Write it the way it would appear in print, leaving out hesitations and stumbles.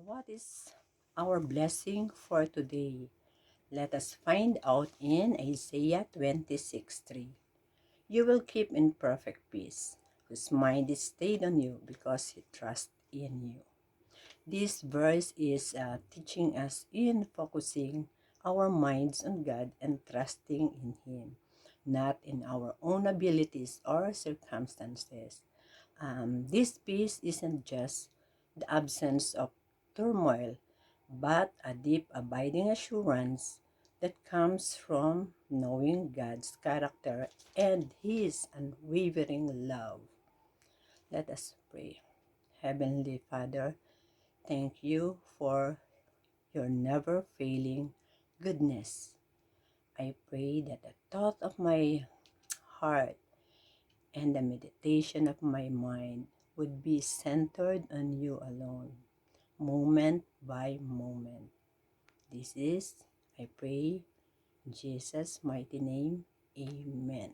What is our blessing for today? Let us find out in Isaiah 26:3. You will keep in perfect peace, whose mind is stayed on you because he trusts in you. This verse is teaching us in focusing our minds on God and trusting in Him, not in our own abilities or circumstances. This peace isn't just the absence of turmoil, but a deep, abiding assurance that comes from knowing God's character and His unwavering love. Let us pray. Heavenly Father, thank you for your never failing goodness. I pray that the thought of my heart and the meditation of my mind would be centered on you alone, moment by moment. This is, I pray, in Jesus' mighty name, amen.